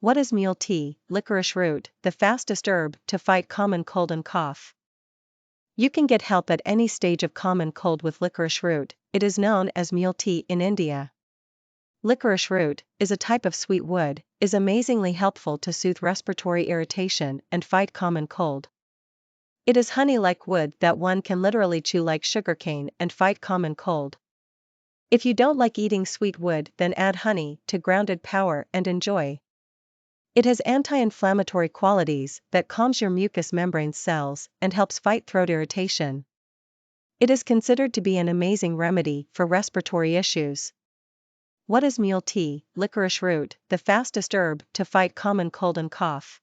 What is Mulethi, licorice root, the fastest herb to fight common cold and cough? You can get help at any stage of common cold with licorice root. It is known as Mulethi in India. Licorice root is a type of sweet wood, is amazingly helpful to soothe respiratory irritation and fight common cold. It is honey-like wood that one can literally chew like sugarcane and fight common cold. If you don't like eating sweet wood, then add honey to grounded power and enjoy. It has anti-inflammatory qualities that calms your mucous membrane cells and helps fight throat irritation. It is considered to be an amazing remedy for respiratory issues. What is Mulethi, licorice root, the fastest herb to fight common cold and cough?